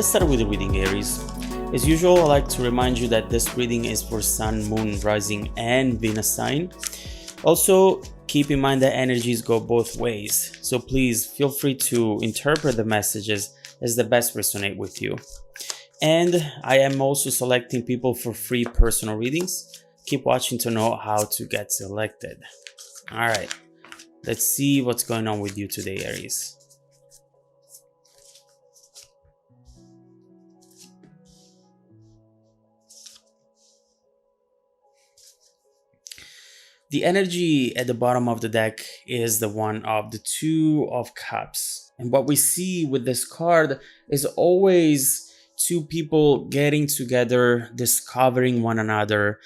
Let's start with the reading, Aries. As usual, I like to remind you that this reading is for Sun, Moon, Rising, and Venus sign. Also, keep in mind that energies go both ways, so please feel free to interpret the messages as the best resonate with you. And I am also selecting people for free personal readings. Keep watching to know how to get selected. Alright, let's see what's going on with you today, Aries. The energy at the bottom of the deck is the one of the Two of Cups. And what we see with this card is always two people getting together, discovering one another,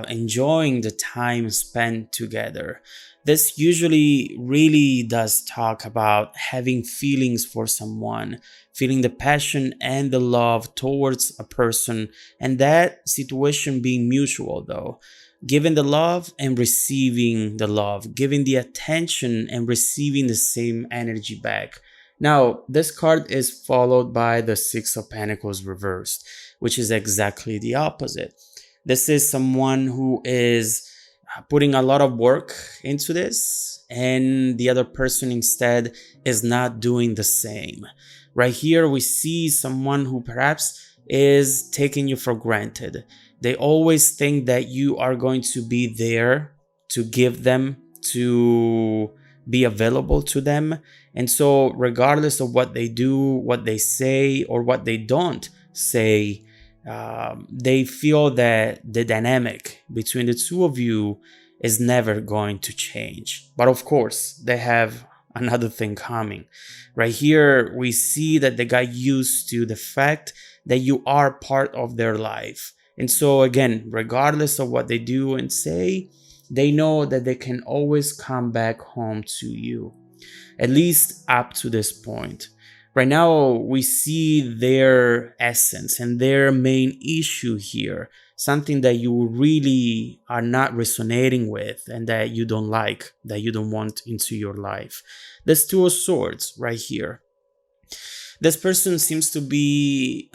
enjoying the time spent together. This usually really does talk about having feelings for someone, feeling the passion and the love towards a person, and that situation being mutual though. Giving the love and receiving the love, giving the attention and receiving the same energy back. Now, this card is followed by the Six of Pentacles reversed, which is exactly the opposite. This is someone who is putting a lot of work into this, and the other person instead is not doing the same. Right here, we see someone who perhaps is taking you for granted. They always think that you are going to be there to give them, to be available to them. And so regardless of what they do, what they say, or what they don't say, they feel that the dynamic between the two of you is never going to change. But of course, they have another thing coming. Right here, we see that they got used to the fact that you are part of their life. And so again, regardless of what they do and say, they know that they can always come back home to you, at least up to this point. Right now, we see their essence and their main issue here, something that you really are not resonating with and that you don't like, that you don't want into your life. There's Two of Swords right here. This person seems to be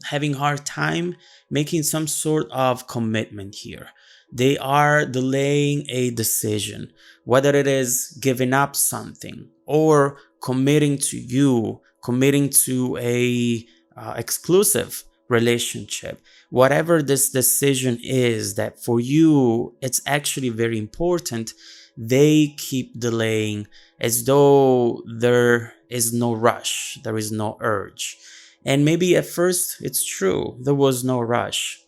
having a hard time making some sort of commitment here. They are delaying a decision, whether it is giving up something or committing to you, committing to a exclusive relationship. Whatever this decision is that for you, it's actually very important, they keep delaying as though there is no rush, there is no urge. And maybe at first it's true, there was no rush,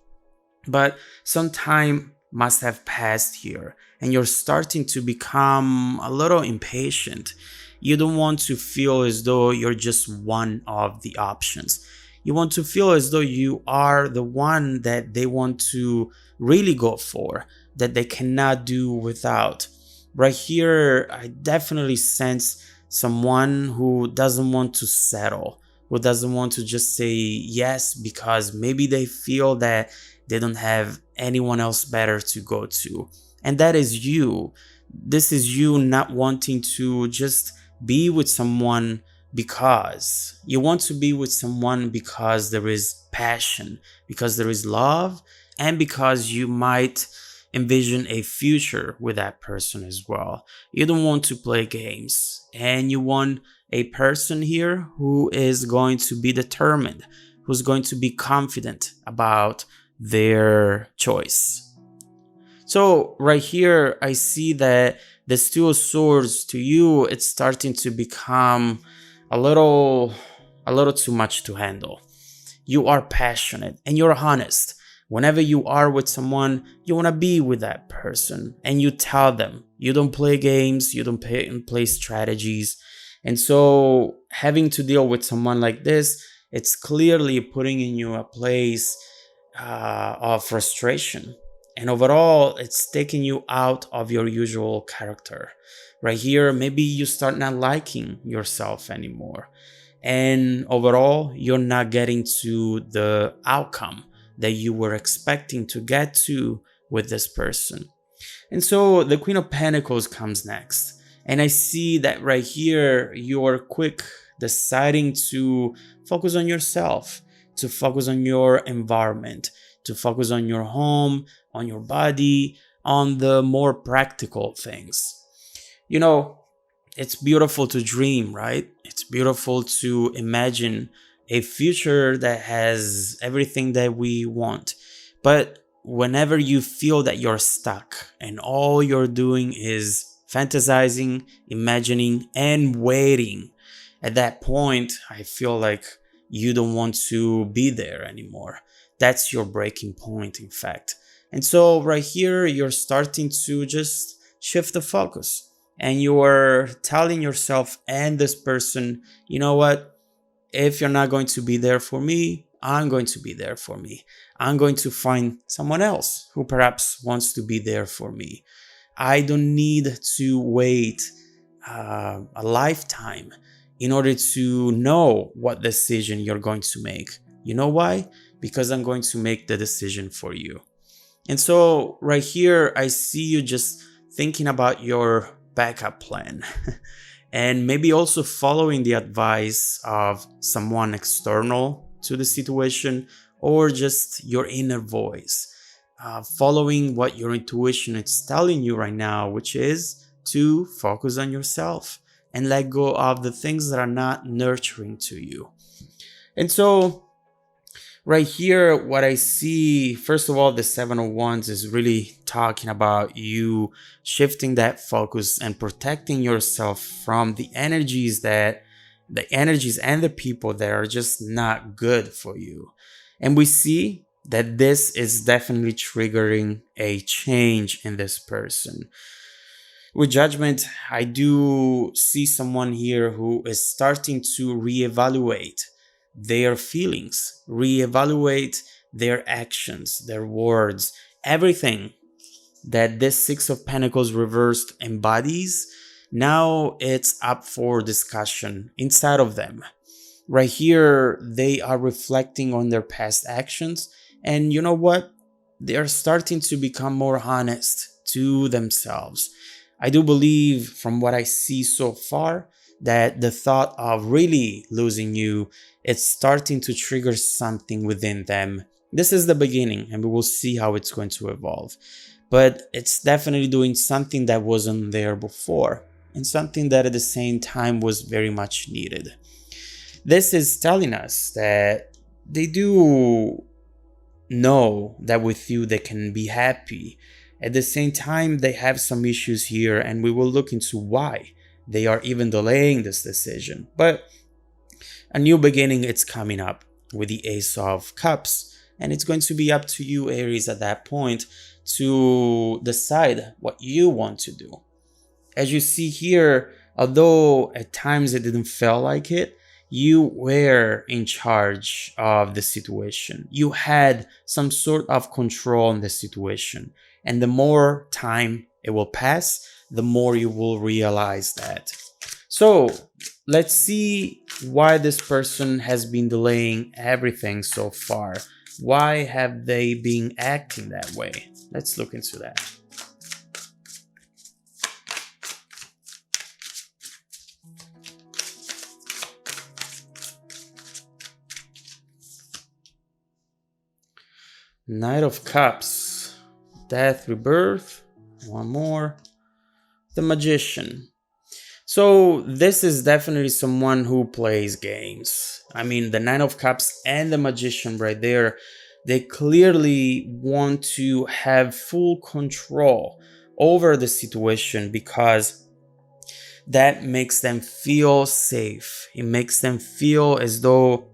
but some time must have passed here and you're starting to become a little impatient. You don't want to feel as though you're just one of the options. You want to feel as though you are the one that they want to really go for, that they cannot do without. Right here, I definitely sense someone who doesn't want to settle, who doesn't want to just say yes because maybe they feel that they don't have anyone else better to go to. And that is you. This is you not wanting to just be with someone because you want to be with someone because there is passion, because there is love, and because you might envision a future with that person as well. You don't want to play games, and you want a person here who is going to be determined, who's going to be confident about their choice. So right here, I see that this Two of Swords to you, it's starting to become a little too much to handle. You are passionate and you're honest. Whenever you are with someone, you want to be with that person and you tell them. You don't play games, you don't play strategies. And so having to deal with someone like this, it's clearly putting in you a place of frustration. And overall, it's taking you out of your usual character. Right here, maybe you start not liking yourself anymore. And overall, you're not getting to the outcome that you were expecting to get to with this person. And so the Queen of Pentacles comes next. And I see that right here, you're quick deciding to focus on yourself, to focus on your environment, to focus on your home, on your body, on the more practical things. You know, it's beautiful to dream, right? It's beautiful to imagine a future that has everything that we want. But whenever you feel that you're stuck and all you're doing is fantasizing, imagining, and waiting, at that point, I feel like you don't want to be there anymore. That's your breaking point, in fact. And so, right here, you're starting to just shift the focus and you are telling yourself and this person, you know what? If you're not going to be there for me, I'm going to be there for me. I'm going to find someone else who perhaps wants to be there for me. I don't need to wait a lifetime in order to know what decision you're going to make. You know why? Because I'm going to make the decision for you. And so right here, I see you just thinking about your backup plan and maybe also following the advice of someone external to the situation or just your inner voice, following what your intuition is telling you right now, which is to focus on yourself and let go of the things that are not nurturing to you. And so right here, what I see, first of all, the Seven of Wands is really talking about you shifting that focus and protecting yourself from the energies and the people that are just not good for you. And we see that this is definitely triggering a change in this person. With Judgment, I do see someone here who is starting to reevaluate their feelings, reevaluate their actions, their words, everything that this Six of Pentacles reversed embodies. Now it's up for discussion inside of them. Right here, they are reflecting on their past actions, and you know what? They are starting to become more honest to themselves. I do believe, from what I see so far, that the thought of really losing you, it's starting to trigger something within them. This is the beginning, and we will see how it's going to evolve. But it's definitely doing something that wasn't there before, and something that at the same time was very much needed. This is telling us that they do know that with you they can be happy. At the same time, they have some issues here, and we will look into why they are even delaying this decision. But a new beginning, it's coming up with the Ace of Cups, and it's going to be up to you, Aries, at that point to decide what you want to do. As you see here, although at times it didn't feel like it, you were in charge of the situation. You had some sort of control on the situation. And the more time it will pass, the more you will realize that. So let's see why this person has been delaying everything so far. Why have they been acting that way? Let's look into that. Knight of Cups, Death, Rebirth, one more, the Magician. So this is definitely someone who plays games. I mean, the Nine of Cups and the Magician right there, they clearly want to have full control over the situation because that makes them feel safe. It makes them feel as though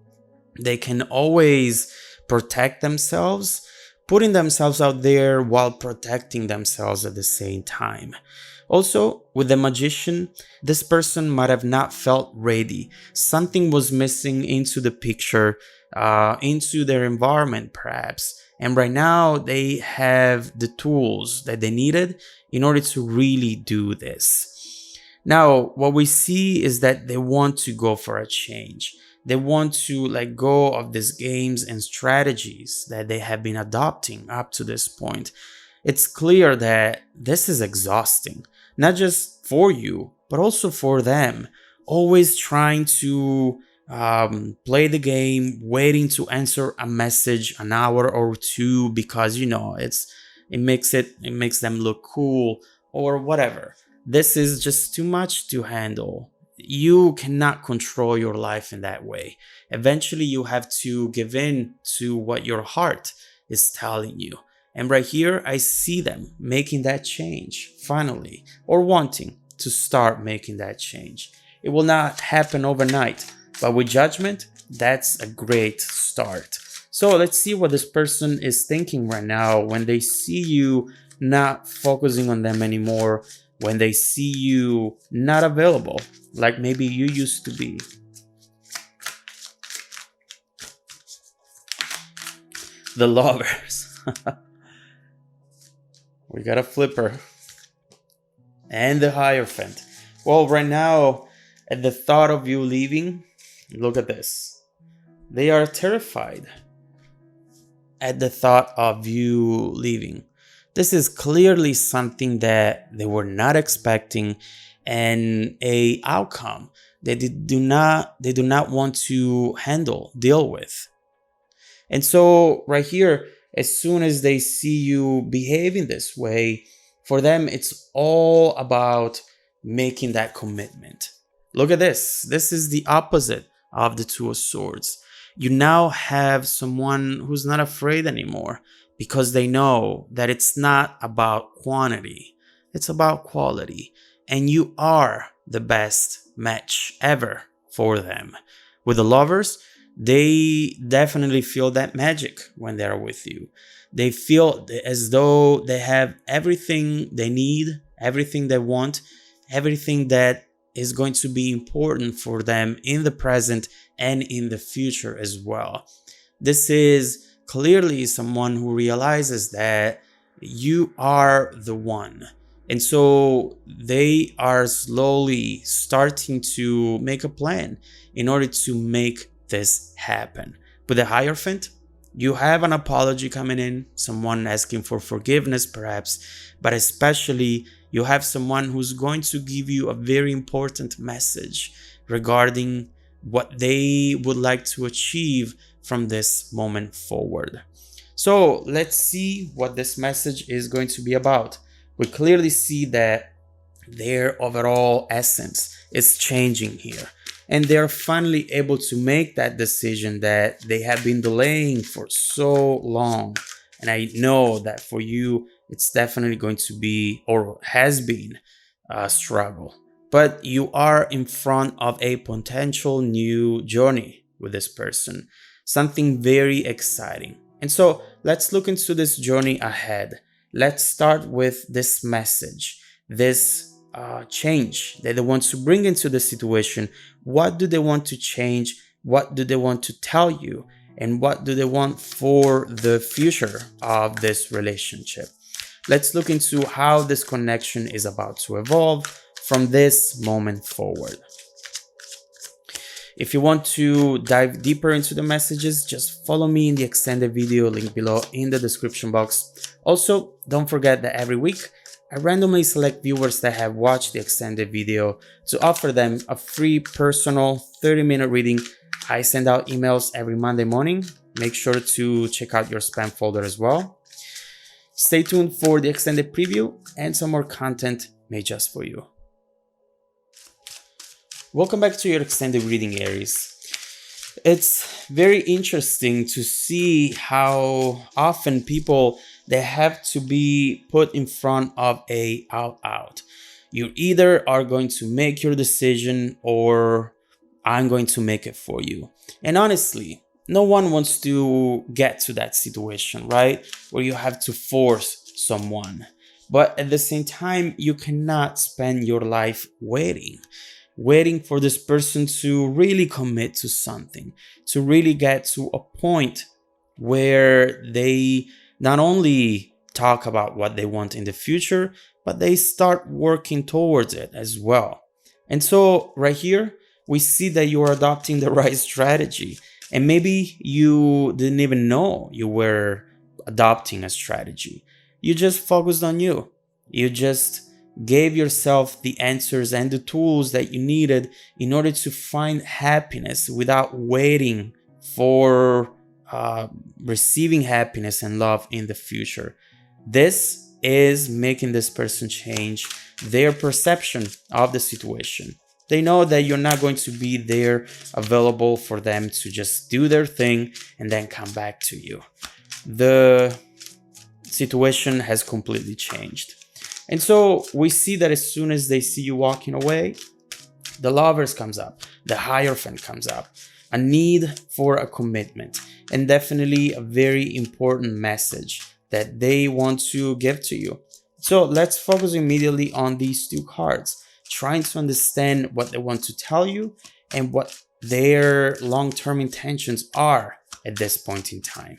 they can always protect themselves, putting themselves out there while protecting themselves at the same time. Also, with the Magician, this person might have not felt ready. Something was missing into the picture, into their environment perhaps. And right now they have the tools that they needed in order to really do this. Now, what we see is that they want to go for a change. They want to let go of these games and strategies that they have been adopting up to this point. It's clear that this is exhausting, not just for you, but also for them. always trying to play the game, waiting to answer a message an hour or two because it makes them look cool or whatever. This is just too much to handle. You cannot control your life in that way. Eventually, you have to give in to what your heart is telling you. And right here, I see them making that change finally, or wanting to start making that change. It will not happen overnight, but with judgment, that's a great start. So let's see what this person is thinking right now when they see you not focusing on them anymore, when they see you not available, like maybe you used to be. The Lovers. We got a Flipper. And the Hierophant. Well, right now, at the thought of you leaving, look at this. They are terrified at the thought of you leaving. This is clearly something that they were not expecting, and a outcome that they do not want to deal with. And so right here, as soon as they see you behaving this way, for them, it's all about making that commitment. Look at this. This is the opposite of the Two of Swords. You now have someone who's not afraid anymore because they know that it's not about quantity. It's about quality. And you are the best match ever for them. With the Lovers, they definitely feel that magic when they're with you. They feel as though they have everything they need, everything they want, everything that is going to be important for them in the present and in the future as well. This is clearly someone who realizes that you are the one. And so they are slowly starting to make a plan in order to make this happen. With the Hierophant, you have an apology coming in, someone asking for forgiveness perhaps, but especially you have someone who's going to give you a very important message regarding what they would like to achieve from this moment forward. So let's see what this message is going to be about. We clearly see that their overall essence is changing here, and they're finally able to make that decision that they have been delaying for so long. And I know that for you, it's definitely going to be, or has been, a struggle. But you are in front of a potential new journey with this person, something very exciting. And so let's look into this journey ahead. Let's start with this message, this change that they want to bring into the situation. What do they want to change? What do they want to tell you? And what do they want for the future of this relationship? Let's look into how this connection is about to evolve from this moment forward. If you want to dive deeper into the messages, just follow me in the extended video link below in the description box. Also, don't forget that every week, I randomly select viewers that have watched the extended video to offer them a free personal 30-minute reading. I send out emails every Monday morning. Make sure to check out your spam folder as well. Stay tuned for the extended preview and some more content made just for you. Welcome back to your extended reading, Aries. It's very interesting to see how often people, they have to be put in front of a out. You either are going to make your decision or I'm going to make it for you. And honestly, no one wants to get to that situation, right? Where you have to force someone. But at the same time, you cannot spend your life waiting for this person to really commit to something, to really get to a point where they not only talk about what they want in the future, but they start working towards it as well. And so right here, we see that you are adopting the right strategy. And maybe you didn't even know you were adopting a strategy. You just focused on you. You just gave yourself the answers and the tools that you needed in order to find happiness without waiting for receiving happiness and love in the future. This is making this person change their perception of the situation. They know that you're not going to be there available for them to just do their thing and then come back to you. The situation has completely changed. And so we see that as soon as they see you walking away, the Lovers comes up, the Hierophant comes up, a need for a commitment, and definitely a very important message that they want to give to you. So let's focus immediately on these two cards, trying to understand what they want to tell you and what their long-term intentions are at this point in time.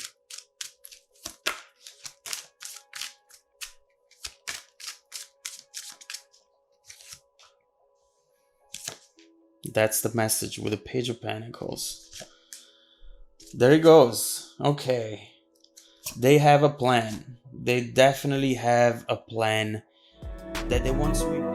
That's the message with the Page of Pentacles. There it goes. Okay. They have a plan. They definitely have a plan that they want to